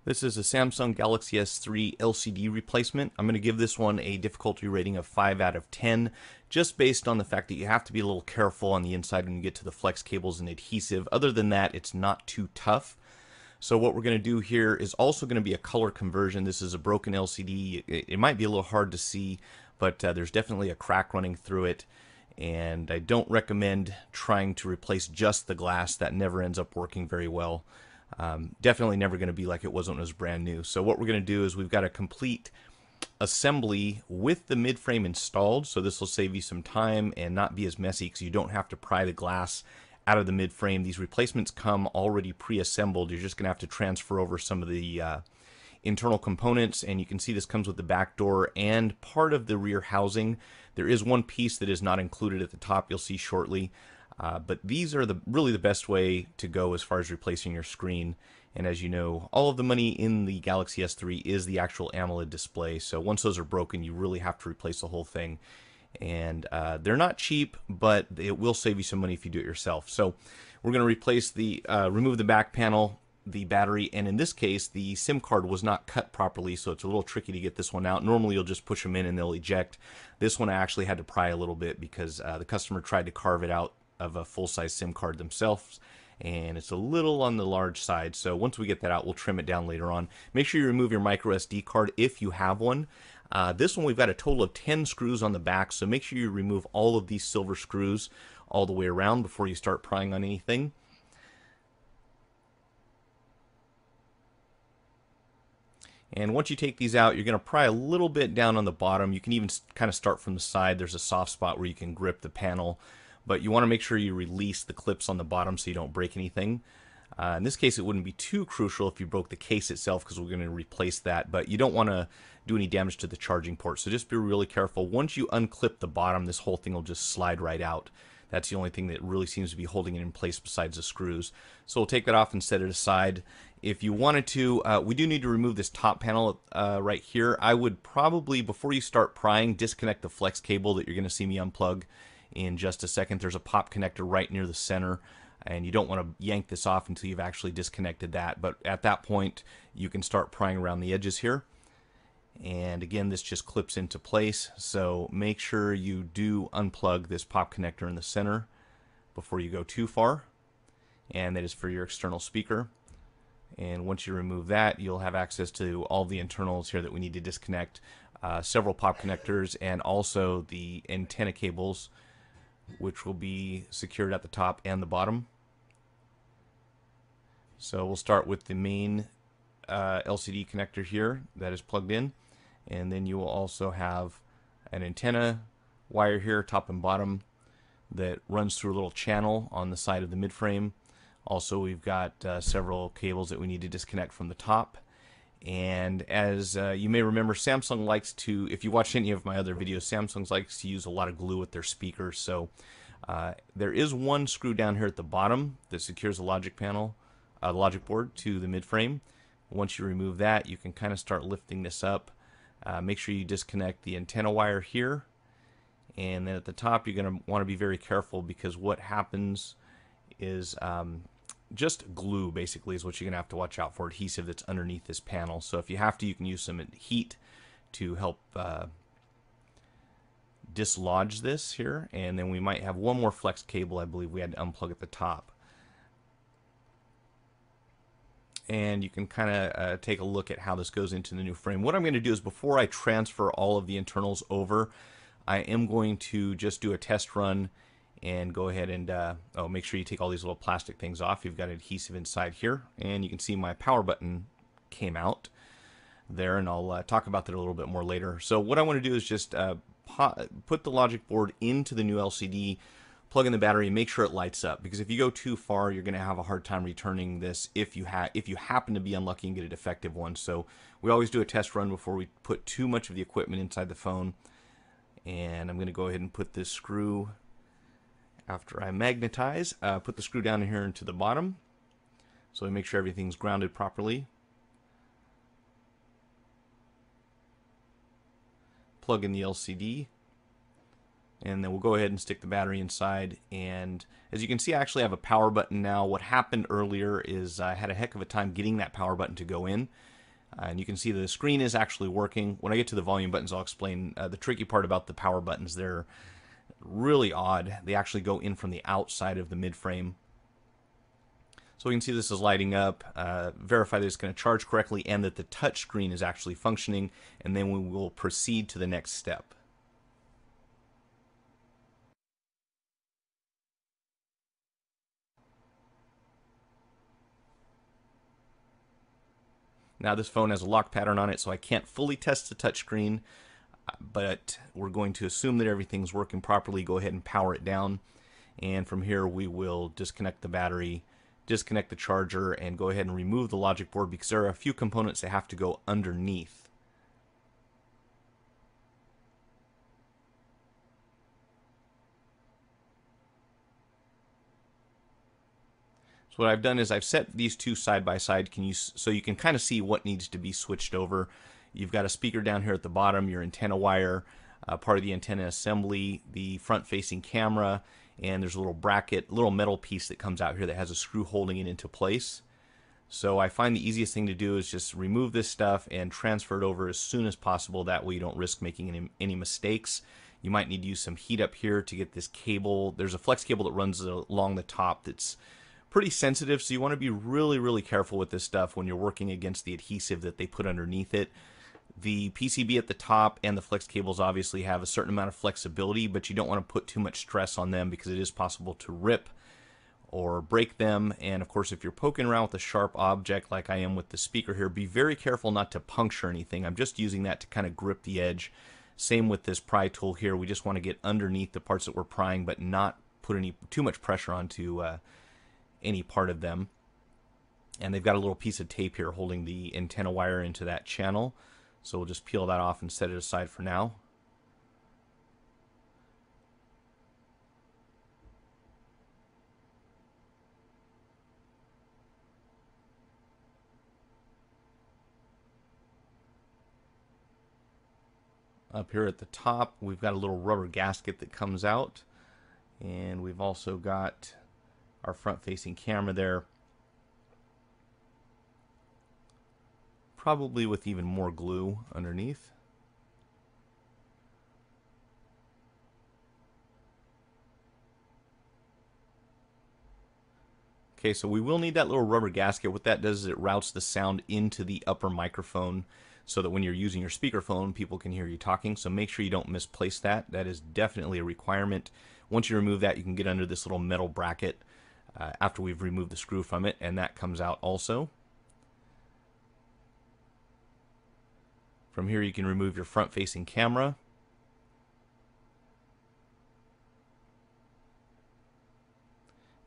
This is a Samsung Galaxy S3 LCD replacement. I'm going to give this one a difficulty rating of 5 out of 10, just based on the fact that you have to be a little careful on the inside when you get to the flex cables and adhesive. Other than that, it's not too tough. So what we're going to do here is also going to be a color conversion. This is a broken LCD. It might be a little hard to see, but there's definitely a crack running through it. And I don't recommend trying to replace just the glass. That never ends up working very well. Definitely never going to be like it was when it was brand new. So what we're going to do is we've got a complete assembly with the mid frame installed. So this will save you some time and not be as messy because you don't have to pry the glass out of the mid frame. These replacements come already pre-assembled. You're just going to have to transfer over some of the internal components, and you can see this comes with the back door and part of the rear housing. There is one piece that is not included at the top, you'll see shortly. But these are really the best way to go as far as replacing your screen. And as you know, all of the money in the Galaxy S3 is the actual AMOLED display. So once those are broken, you really have to replace the whole thing. And they're not cheap, but it will save you some money if you do it yourself. So we're going to replace remove the back panel, the battery, and in this case, the SIM card was not cut properly, so it's a little tricky to get this one out. Normally, you'll just push them in and they'll eject. This one I actually had to pry a little bit because the customer tried to carve it out of a full-size SIM card themselves, and it's a little on the large side. So once we get that out, we'll trim it down later on. Make sure you remove your micro SD card if you have one. This one, we've got a total of 10 screws on the back, so make sure you remove all of these silver screws all the way around before you start prying on anything. And once you take these out, you're going to pry a little bit down on the bottom. You can even kind of start from the side. There's a soft spot where you can grip the panel. But you want to make sure you release the clips on the bottom so you don't break anything. In this case, it wouldn't be too crucial if you broke the case itself because we're going to replace that. But you don't want to do any damage to the charging port. So just be really careful. Once you unclip the bottom, this whole thing will just slide right out. That's the only thing that really seems to be holding it in place besides the screws. So we'll take that off and set it aside. If you wanted to, we do need to remove this top panel right here. I would probably, before you start prying, disconnect the flex cable that you're going to see me unplug in just a second. There's a pop connector right near the center, and you don't want to yank this off until you've actually disconnected that. But at that point, you can start prying around the edges here. And again, this just clips into place, so make sure you do unplug this pop connector in the center before you go too far. And that is for your external speaker. And once you remove that, you'll have access to all the internals here that we need to disconnect. Several pop connectors and also the antenna cables, which will be secured at the top and the bottom. So we'll start with the main LCD connector here that is plugged in, and then you will also have an antenna wire here, top and bottom, that runs through a little channel on the side of the midframe. Also, we've got several cables that we need to disconnect from the top. And as you may remember, Samsung likes to, if you watch any of my other videos, Samsung likes to use a lot of glue with their speakers. So there is one screw down here at the bottom that secures the logic panel, the logic board to the midframe. Once you remove that, you can kind of start lifting this up. Make sure you disconnect the antenna wire here. And then at the top, you're going to want to be very careful because what happens is just glue basically is what you're going to have to watch out for, adhesive that's underneath this panel. So if you have to, you can use some heat to help dislodge this here. And then we might have one more flex cable I believe we had to unplug at the top. And you can kind of take a look at how this goes into the new frame. What I'm going to do is before I transfer all of the internals over, I am going to just do a test run and go ahead and make sure you take all these little plastic things off. You've got adhesive inside here, and you can see my power button came out there, and I'll talk about that a little bit more later. So what I want to do is just put the logic board into the new LCD, plug in the battery, and make sure it lights up, because if you go too far, you're going to have a hard time returning this if you happen to be unlucky and get a defective one. So we always do a test run before we put too much of the equipment inside the phone. And I'm going to go ahead and put this screw, after I magnetize, put the screw down here into the bottom, so we make sure everything's grounded properly. Plug in the LCD, And then we'll go ahead and stick the battery inside. And as you can see, I actually have a power button now. What happened earlier is I had a heck of a time getting that power button to go in. And you can see the screen is actually working. When I get to the volume buttons, I'll explain the tricky part about the power buttons. They're really odd. They actually go in from the outside of the mid-frame. So we can see this is lighting up, verify that it's going to charge correctly and that the touch screen is actually functioning, and then we will proceed to the next step. Now this phone has a lock pattern on it, so I can't fully test the touchscreen, but we're going to assume that everything's working properly. Go ahead and power it down, and from here we will disconnect the battery, disconnect the charger, and go ahead and remove the logic board because there are a few components that have to go underneath. So what I've done is I've set these two side by side so you can kind of see what needs to be switched over. You've got a speaker down here at the bottom, your antenna wire, part of the antenna assembly, the front-facing camera, and there's a little bracket, little metal piece that comes out here that has a screw holding it into place. So I find the easiest thing to do is just remove this stuff and transfer it over as soon as possible. That way you don't risk making any mistakes. You might need to use some heat up here to get this cable. There's a flex cable that runs along the top that's pretty sensitive, so you want to be really careful with this stuff when you're working against the adhesive that they put underneath it. The PCB at the top and the flex cables obviously have a certain amount of flexibility, but you don't want to put too much stress on them because it is possible to rip or break them. And of course, if you're poking around with a sharp object like I am with the speaker here, be very careful not to puncture anything. I'm just using that to kind of grip the edge. Same with this pry tool here. We just want to get underneath the parts that we're prying, but not put too much pressure onto any part of them. And they've got a little piece of tape here holding the antenna wire into that channel. So we'll just peel that off and set it aside for now. Up here at the top, we've got a little rubber gasket that comes out. And we've also got our front-facing camera there. Probably with even more glue underneath. Okay, so we will need that little rubber gasket. What that does is it routes the sound into the upper microphone so that when you're using your speakerphone, people can hear you talking. So make sure you don't misplace that. That is definitely a requirement. Once you remove that, you can get under this little metal bracket after we've removed the screw from it, and that comes out also. From here you can remove your front-facing camera.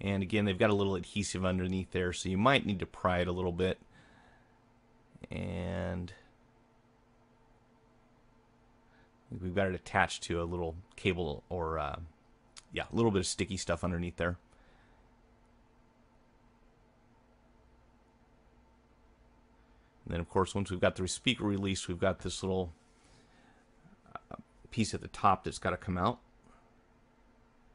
And again, they've got a little adhesive underneath there, so you might need to pry it a little bit. And we've got it attached to a little cable or, yeah, a little bit of sticky stuff underneath there. And then, of course, once we've got the speaker released, we've got this little piece at the top that's got to come out.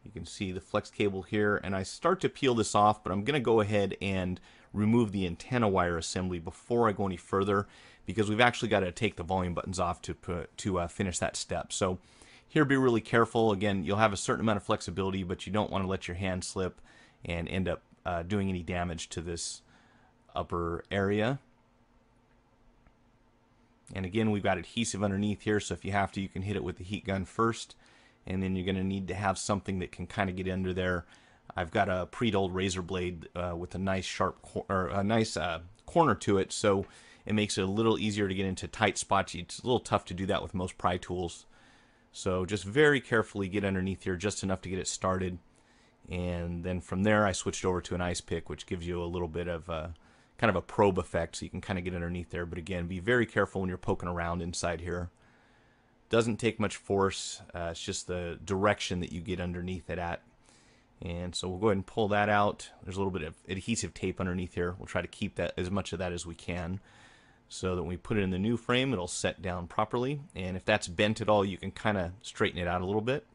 You can see the flex cable here, and I start to peel this off, but I'm going to go ahead and remove the antenna wire assembly before I go any further, because we've actually got to take the volume buttons off to finish that step. So here, be really careful. Again, you'll have a certain amount of flexibility, but you don't want to let your hand slip and end up doing any damage to this upper area. And again, we've got adhesive underneath here, so if you have to, you can hit it with the heat gun first, and then you're going to need to have something that can kind of get under there. I've got a pre-dulled razor blade with a nice sharp corner to it, so it makes it a little easier to get into tight spots. It's a little tough to do that with most pry tools. So just very carefully get underneath here, just enough to get it started. And then from there, I switched over to an ice pick, which gives you a little bit of kind of a probe effect, so you can kind of get underneath there. But again, be very careful when you're poking around inside here. Doesn't take much force. It's just the direction that you get underneath it at. And so we'll go ahead and pull that out. There's a little bit of adhesive tape underneath here. We'll try to keep that, as much of that as we can, so that when we put it in the new frame, it'll set down properly. And if that's bent at all, you can kind of straighten it out a little bit.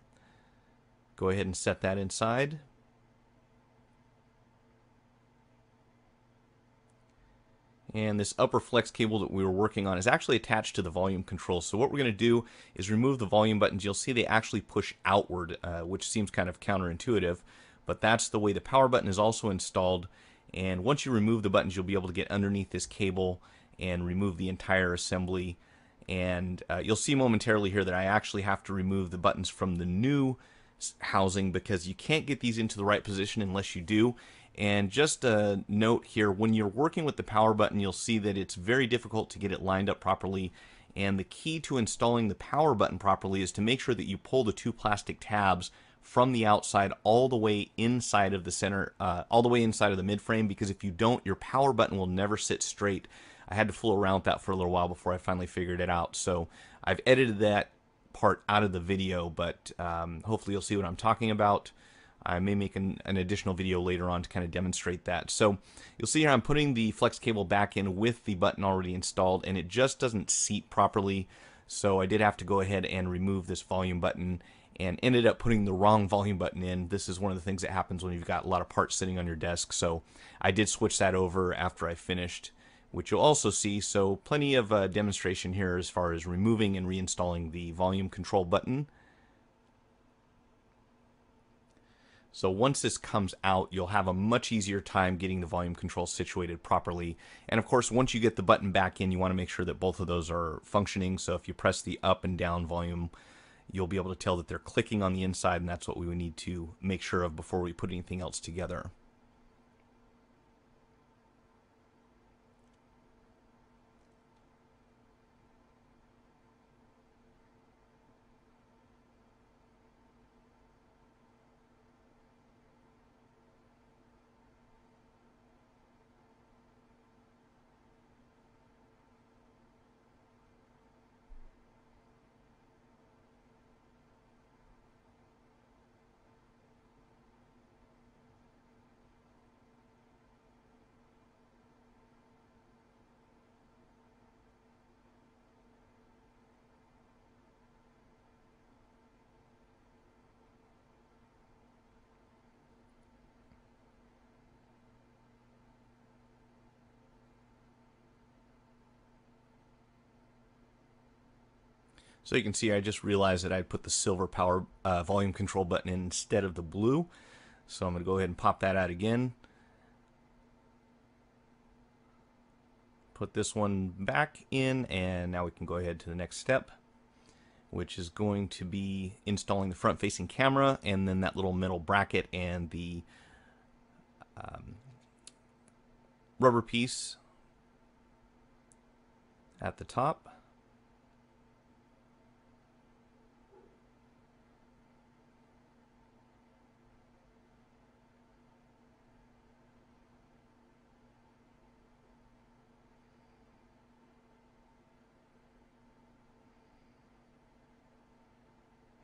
Go ahead and set that inside. And this upper flex cable that we were working on is actually attached to the volume control. So what we're going to do is remove the volume buttons. You'll see they actually push outward, which seems kind of counterintuitive, but that's the way the power button is also installed. And once you remove the buttons, you'll be able to get underneath this cable and remove the entire assembly. And you'll see momentarily here that I actually have to remove the buttons from the new housing because you can't get these into the right position unless you do. And just a note here, when you're working with the power button, you'll see that it's very difficult to get it lined up properly. And the key to installing the power button properly is to make sure that you pull the two plastic tabs from the outside all the way inside of the center, all the way inside of the midframe, because if you don't, your power button will never sit straight. I had to fool around with that for a little while before I finally figured it out. So I've edited that part out of the video, but hopefully you'll see what I'm talking about. I may make an additional video later on to kind of demonstrate that. So you'll see here I'm putting the flex cable back in with the button already installed, and it just doesn't seat properly. So I did have to go ahead and remove this volume button and ended up putting the wrong volume button in. This is one of the things that happens when you've got a lot of parts sitting on your desk. So I did switch that over after I finished, which you'll also see. So plenty of demonstration here as far as removing and reinstalling the volume control button. So once this comes out, you'll have a much easier time getting the volume control situated properly. And of course, once you get the button back in, you want to make sure that both of those are functioning. So if you press the up and down volume, you'll be able to tell that they're clicking on the inside, and that's what we would need to make sure of before we put anything else together. So you can see I just realized that I put the silver power volume control button in instead of the blue. So I'm going to go ahead and pop that out again. Put this one back in, and now we can go ahead to the next step, which is going to be installing the front-facing camera and then that little metal bracket and the rubber piece at the top.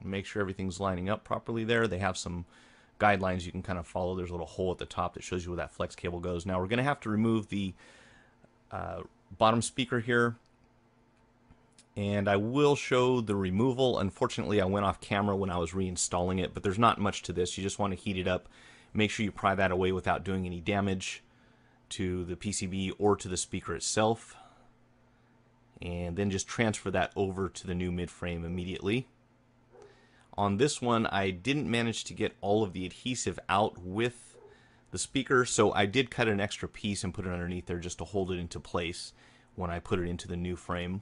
Make sure everything's lining up properly there. They have some guidelines you can kind of follow. There's a little hole at the top that shows you where that flex cable goes. Now we're going to have to remove the bottom speaker here, and I will show the removal. Unfortunately, I went off camera when I was reinstalling it, but there's not much to this. You just want to heat it up. Make sure you pry that away without doing any damage to the PCB or to the speaker itself, and then just transfer that over to the new midframe immediately. On this one, I didn't manage to get all of the adhesive out with the speaker, so I did cut an extra piece and put it underneath there just to hold it into place when I put it into the new frame.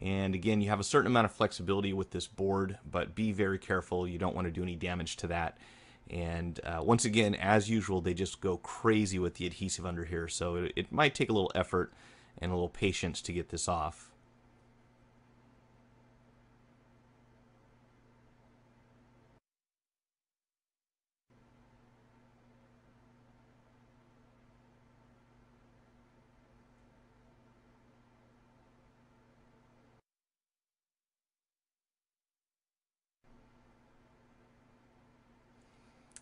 And again, you have a certain amount of flexibility with this board, but be very careful. You don't want to do any damage to that. And once again, as usual, they just go crazy with the adhesive under here, so it might take a little effort and a little patience to get this off.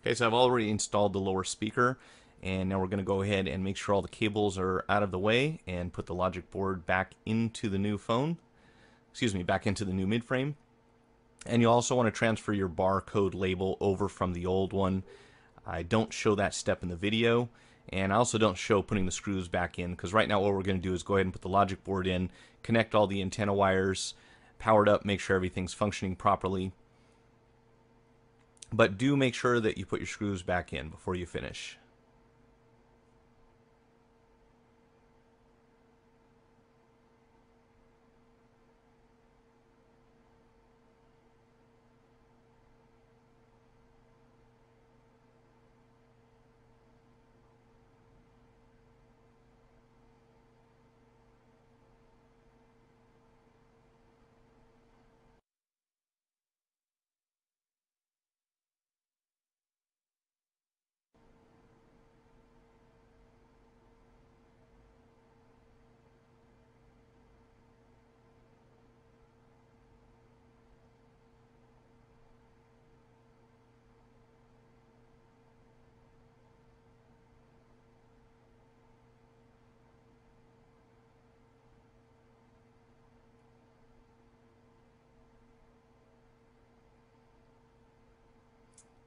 Okay, so I've already installed the lower speaker, and now we're going to go ahead and make sure all the cables are out of the way and put the logic board back into the new phone. Excuse me, back into the new midframe. And you also want to transfer your barcode label over from the old one. I don't show that step in the video, and I also don't show putting the screws back in, because right now what we're going to do is go ahead and put the logic board in, connect all the antenna wires, power it up, make sure everything's functioning properly. But do make sure that you put your screws back in before you finish.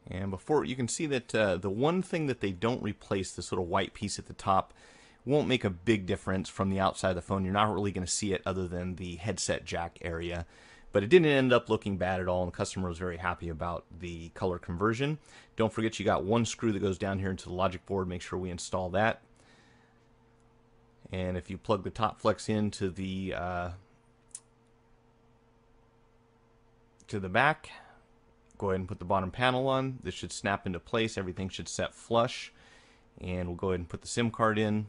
And before, you can see that the one thing that they don't replace, this little white piece at the top, won't make a big difference from the outside of the phone. You're not really going to see it other than the headset jack area. But it didn't end up looking bad at all, and the customer was very happy about the color conversion. Don't forget you got one screw that goes down here into the logic board. Make sure we install that. And if you plug the top flex into the back, go ahead and put the bottom panel on. This should snap into place. Everything should set flush. And we'll go ahead and put the SIM card in,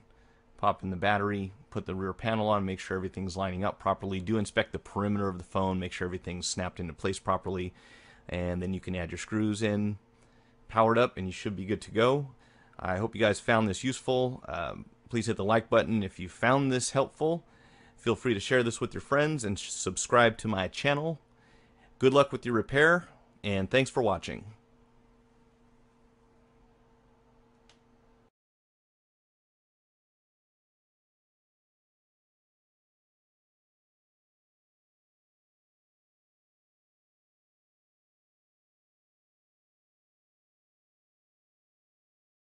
pop in the battery, put the rear panel on, make sure everything's lining up properly. Do inspect the perimeter of the phone, make sure everything's snapped into place properly. And then you can add your screws in, power it up, and you should be good to go. I hope you guys found this useful. Please hit the like button if you found this helpful. Feel free to share this with your friends and subscribe to my channel. Good luck with your repair, and thanks for watching.